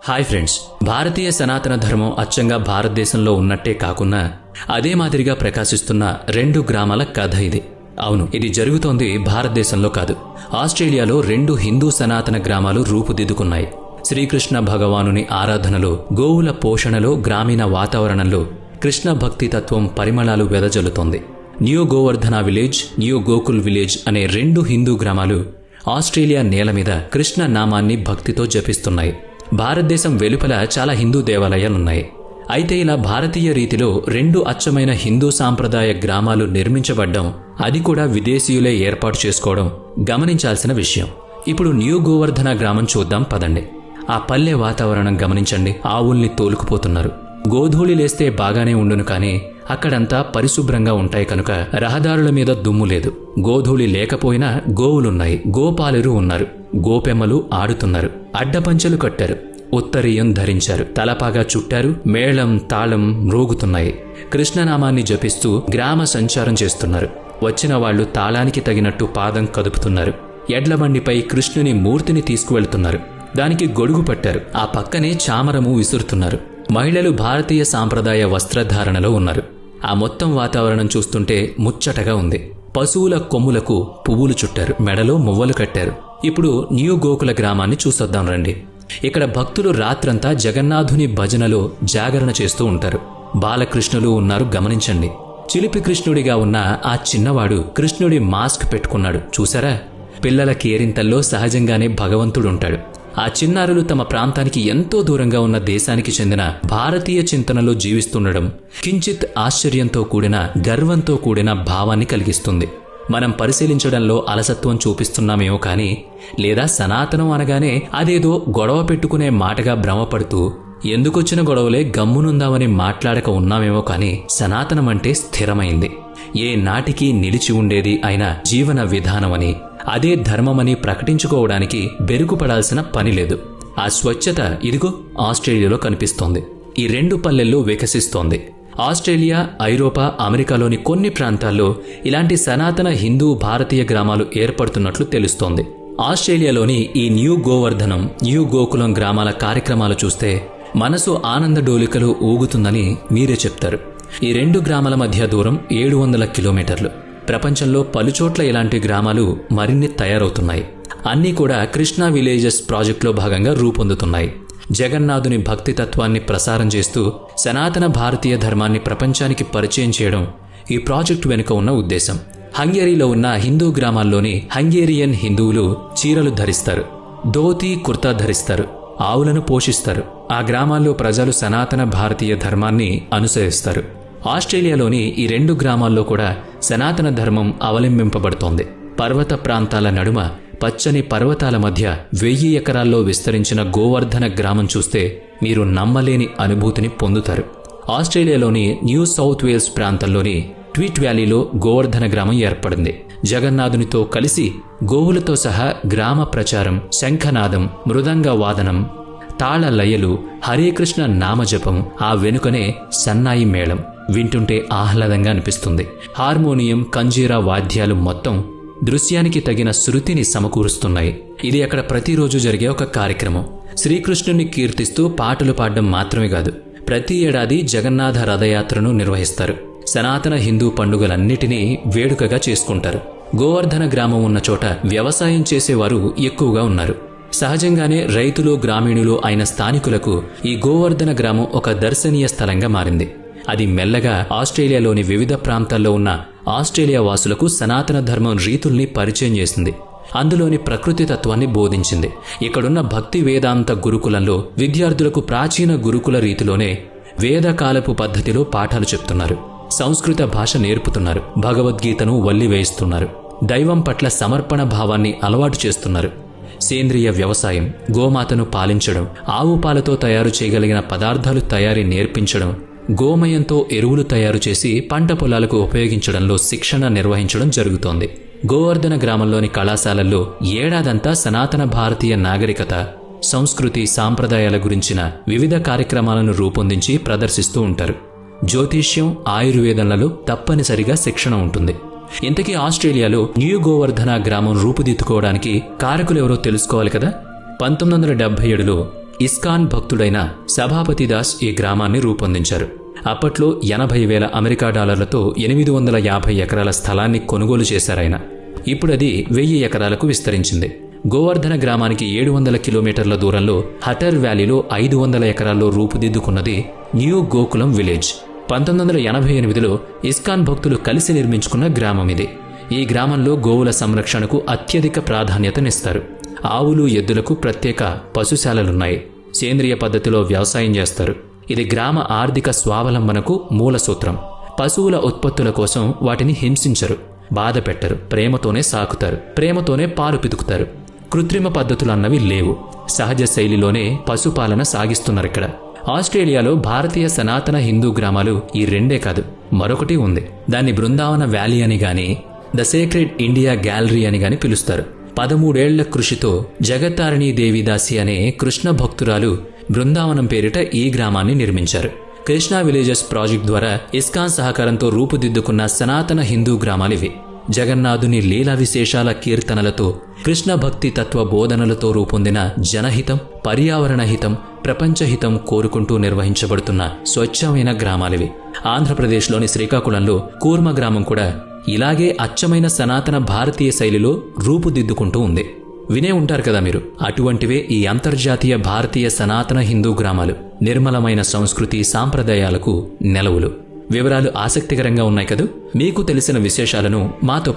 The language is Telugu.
హాయ్ ఫ్రెండ్స్, భారతీయ సనాతన ధర్మం అచ్చంగా భారతదేశంలో ఉన్నట్టే కాకుండా అదే మాదిరిగా ప్రకాశిస్తున్న 2 గ్రామాల కథ ఇది. అవును, ఇది జరుగుతోంది భారతదేశంలో కాదు, ఆస్ట్రేలియాలో 2 హిందూ సనాతన గ్రామాలు రూపుదిద్దుకున్నాయి. శ్రీకృష్ణ భగవానుని ఆరాధనలో, గోవుల పోషణలో, గ్రామీణ వాతావరణంలో కృష్ణ భక్తి తత్వం పరిమళాలు వెదజల్లుతోంది. New Govardhan village, new Gokul village అనే 2 హిందూ గ్రామాలు ఆస్ట్రేలియా నేల మీద కృష్ణ నామాన్ని భక్తితో జపిస్తున్నాయి. భారతదేశం వెలుపల చాలా హిందూ దేవాలయాలున్నాయి. అయితే ఇలా భారతీయ రీతిలో 2 అచ్చమైన హిందూ సాంప్రదాయ గ్రామాలు నిర్మించబడ్డం, అది కూడా విదేశీయులే ఏర్పాటు చేసుకోవడం గమనించాల్సిన విషయం. ఇప్పుడు న్యూ గోవర్ధన గ్రామం చూద్దాం పదండి. ఆ పల్లె వాతావరణం గమనించండి. ఆవుల్ని తోలుకుపోతున్నారు. గోధూళి లేస్తే బాగానే ఉండును, కానీ అక్కడంతా పరిశుభ్రంగా ఉంటాయి కనుక రహదారుల మీద దుమ్ము లేదు. గోధూళి లేకపోయినా గోవులున్నాయి, గోపాలురు ఉన్నారు, గోపెమ్మలు ఆడుతున్నారు, అడ్డపంచెలు కట్టారు, ఉత్తరీయం ధరించారు, తలపాగా చుట్టారు, మేళం తాళం మ్రోగుతున్నాయి. కృష్ణనామాన్ని జపిస్తూ గ్రామ సంచారం చేస్తున్నారు. వచ్చిన వాళ్లు తాళానికి తగినట్టు పాదం కదుపుతున్నారు. ఎడ్లబండిపై కృష్ణుని మూర్తిని తీసుకువెళ్తున్నారు. దానికి గొడుగు పట్టారు. ఆ పక్కనే చామరము విసురుతున్నారు. మహిళలు భారతీయ సాంప్రదాయ వస్త్రధారణలో ఉన్నారు. ఆ మొత్తం వాతావరణం చూస్తుంటే ముచ్చటగా ఉంది. పశువుల కొమ్ములకు పువ్వులు చుట్టారు, మెడలో మువ్వలు కట్టారు. ఇప్పుడు న్యూ గోకుల గ్రామాన్ని చూసొద్దాం రండి. ఇక్కడ భక్తులు రాత్రంతా జగన్నాథుని భజనలో జాగరణ చేస్తూ ఉంటారు. బాలకృష్ణులు ఉన్నారు, గమనించండి. చిలిపి కృష్ణుడిగా ఉన్న ఆ చిన్నవాడు కృష్ణుడి మాస్క్ పెట్టుకున్నాడు, చూసారా? పిల్లల కేరింతల్లో సహజంగానే భగవంతుడుంటాడు. ఆ చిన్నారులు తమ ప్రాంతానికి ఎంతో దూరంగా ఉన్న దేశానికి చెందిన భారతీయ చింతనలో జీవిస్తుండడం కించిత్ ఆశ్చర్యంతో కూడిన, గర్వంతో కూడిన భావాన్ని కలిగిస్తుంది. మనం పరిశీలించడంలో అలసత్వం చూపిస్తున్నామేమో కానీ, లేదా సనాతనం అనగానే అదేదో గొడవ పెట్టుకునే మాటగా భ్రమపడుతూ ఎందుకొచ్చిన గొడవలే గమ్మునుందామని మాట్లాడక ఉన్నామేమో కానీ, సనాతనం అంటే స్థిరమైంది, ఏ నాటికి నిలిచి ఉండేది అయిన జీవన విధానమని, అదే ధర్మమని ప్రకటించుకోవడానికి బెరుకుపడాల్సిన పని లేదు. ఆ స్వచ్ఛత ఇదిగో ఆస్ట్రేలియాలో కనిపిస్తోంది. ఈ 2 పల్లెల్లో వికసిస్తోంది. ఆస్ట్రేలియా, ఐరోపా, అమెరికాలోని కొన్ని ప్రాంతాల్లో ఇలాంటి సనాతన హిందూ భారతీయ గ్రామాలు ఏర్పడుతున్నట్లు తెలుస్తోంది. ఆస్ట్రేలియాలోని ఈ న్యూ గోవర్ధనం, న్యూ గోకులం గ్రామాల కార్యక్రమాలు చూస్తే మనసు ఆనంద డోలికలు ఊగుతుందని మీరే చెప్తారు. ఈ 2 గ్రామాల మధ్య దూరం 700 కిలోమీటర్లు. ప్రపంచంలో పలుచోట్ల ఇలాంటి గ్రామాలు మరిన్ని తయారవుతున్నాయి. అన్నీ కూడా కృష్ణా విలేజెస్ ప్రాజెక్టులో భాగంగా రూపొందుతున్నాయి. జగన్నాథుని భక్తి తత్వాన్ని ప్రసారం చేస్తూ సనాతన భారతీయ ధర్మాన్ని ప్రపంచానికి పరిచయం చేయడం ఈ ప్రాజెక్టు వెనుక ఉన్న ఉద్దేశం. హంగేరీలో ఉన్న హిందూ గ్రామాల్లోని హంగేరియన్ హిందువులు చీరలు ధరిస్తారు, ధోతీ కుర్తా ధరిస్తారు, ఆవులను పోషిస్తారు. ఆ గ్రామాల్లో ప్రజలు సనాతన భారతీయ ధర్మాన్ని అనుసరిస్తారు. ఆస్ట్రేలియాలోని ఈ 2 గ్రామాల్లో కూడా సనాతన ధర్మం అవలంబింపబడుతోంది. పర్వత ప్రాంతాల నడుమ పచ్చని పర్వతాల మధ్య 1000 ఎకరాల్లో విస్తరించిన గోవర్ధన గ్రామం చూస్తే మీరు నమ్మలేని అనుభూతిని పొందుతారు. ఆస్ట్రేలియాలోని న్యూ సౌత్ వేల్స్ ప్రాంతంలోని ట్వీట్ వ్యాలీలో గోవర్ధన గ్రామం ఏర్పడింది. జగన్నాథునితో కలిసి గోవులతో సహా గ్రామ ప్రచారం, శంఖనాదం, మృదంగ వాదనం, తాళ లయలు, హరేకృష్ణ నామజపం, ఆ వెనుకనే సన్నాయి మేళం వింటుంటే ఆహ్లాదంగా అనిపిస్తుంది. హార్మోనియం, కంజీరా వాద్యాలు మొత్తం దృశ్యానికి తగిన శృతిని సమకూరుస్తున్నాయి. ఇది అక్కడ ప్రతిరోజు జరిగే ఒక కార్యక్రమం. శ్రీకృష్ణుని కీర్తిస్తూ పాటలు పాడడం మాత్రమే కాదు, ప్రతి ఏడాది జగన్నాథ రథయాత్రను నిర్వహిస్తారు. సనాతన హిందూ పండుగలన్నిటినీ వేడుకగా చేసుకుంటారు. గోవర్ధన గ్రామం ఉన్న చోట వ్యవసాయం చేసేవారు ఎక్కువగా ఉన్నారు. సహజంగానే రైతులు, గ్రామీణులు అయిన స్థానికులకు ఈ గోవర్ధన గ్రామం ఒక దర్శనీయ స్థలంగా మారింది. అది మెల్లగా ఆస్ట్రేలియాలోని వివిధ ప్రాంతాల్లో ఉన్న ఆస్ట్రేలియా వాసులకు సనాతన ధర్మం రీతుల్ని పరిచయం చేసింది. అందులోని ప్రకృతి తత్వాన్ని బోధించింది. ఇక్కడున్న భక్తి వేదాంత గురుకులంలో విద్యార్థులకు ప్రాచీన గురుకుల రీతిలోనే వేదకాలపు పద్ధతిలో పాఠాలు చెప్తున్నారు. సంస్కృత భాష నేర్పుతున్నారు. భగవద్గీతను వల్లివేయిస్తున్నారు. దైవం పట్ల సమర్పణ భావాన్ని అలవాటు చేస్తున్నారు. సేంద్రియ వ్యవసాయం, గోమాతను పాలించడం, ఆవు పాలతో తయారు చేయగలిగిన పదార్థాలు తయారీ నేర్పించడం, గోమయంతో ఎరువులు తయారు చేసి పంట పొలాలకు ఉపయోగించడంలో శిక్షణ నిర్వహించడం జరుగుతోంది. గోవర్ధన గ్రామంలోని కళాశాలల్లో ఏడాదంతా సనాతన భారతీయ నాగరికత, సంస్కృతి, సాంప్రదాయాల గురించిన వివిధ కార్యక్రమాలను రూపొందించి ప్రదర్శిస్తూ ఉంటారు. జ్యోతిష్యం, ఆయుర్వేదంలలో తప్పనిసరిగా శిక్షణ ఉంటుంది. ఇంతకీ ఆస్ట్రేలియాలో న్యూ గోవర్ధన గ్రామం రూపుదిద్దుకోవడానికి కారకులెవరో తెలుసుకోవాలి కదా. 1977లో ఇస్కాన్ భక్తుడైన సభాపతి దాస్ ఈ గ్రామాన్ని రూపొందించారు. అప్పట్లో 80,000 అమెరికా డాలర్లతో 850 ఎకరాల స్థలాన్ని కొనుగోలు చేశారాయన. ఇప్పుడది 1000 ఎకరాలకు విస్తరించింది. గోవర్ధన గ్రామానికి 700 కిలోమీటర్ల దూరంలో హటర్ వ్యాలీలో 500 ఎకరాల్లో రూపుదిద్దుకున్నది న్యూ గోకులం విలేజ్. 1988లో ఇస్కాన్ భక్తులు కలిసి నిర్మించుకున్న గ్రామం ఇది. ఈ గ్రామంలో గోవుల సంరక్షణకు అత్యధిక ప్రాధాన్యతనిస్తారు. ఆవులు, ఎద్దులకు ప్రత్యేక పశుశాలలున్నాయి. సేంద్రియ పద్ధతిలో వ్యవసాయం చేస్తారు. ఇది గ్రామ ఆర్థిక స్వావలంబనకు మూల సూత్రం. పశువుల ఉత్పత్తుల కోసం వాటిని హింసించరు, బాధ పెట్టరు, ప్రేమతోనే సాకుతారు, ప్రేమతోనే పాలు పితుకుతారు. కృత్రిమ పద్ధతులన్నవి లేవు. సహజ శైలిలోనే పశుపాలన సాగిస్తున్నారిక్కడ. ఆస్ట్రేలియాలో భారతీయ సనాతన హిందూ గ్రామాలు ఈ రెండే కాదు, మరొకటి ఉంది. దాన్ని బృందావన వ్యాలీ అని గాని, ద సేక్రెడ్ ఇండియా గ్యాలరీ అని గాని పిలుస్తారు. 13 ఏళ్ల కృషితో జగత్తారిణీ దేవిదాసి అనే కృష్ణ భక్తురాలు బృందావనం పేరిట ఈ గ్రామాన్ని నిర్మించారు. కృష్ణా విలేజెస్ ప్రాజెక్ట్ ద్వారా ఇస్కాన్ సహకారంతో రూపుదిద్దుకున్న సనాతన హిందూ గ్రామాలివి. జగన్నాథుని లీలా విశేషాల కీర్తనలతో, కృష్ణ భక్తి తత్వ బోధనలతో రూపొందిన జనహితం, పర్యావరణ హితం, ప్రపంచహితం కోరుకుంటూ నిర్వహించబడుతున్న స్వచ్ఛమైన గ్రామాలివి. ఆంధ్రప్రదేశ్లోని శ్రీకాకుళంలో కూర్మ గ్రామం కూడా ఇలాగే అచ్చమైన సనాతన భారతీయ శైలిలో రూపుదిద్దుకుంటూ ఉంది. వినే ఉంటారు కదా మీరు. అటువంటివే ఈ అంతర్జాతీయ భారతీయ సనాతన హిందూ గ్రామాలు. నిర్మలమైన సంస్కృతి, సాంప్రదాయాలకు నెలవులు. వివరాలు ఆసక్తికరంగా ఉన్నాయి కదూ. మీకు తెలిసిన విశేషాలను మాతో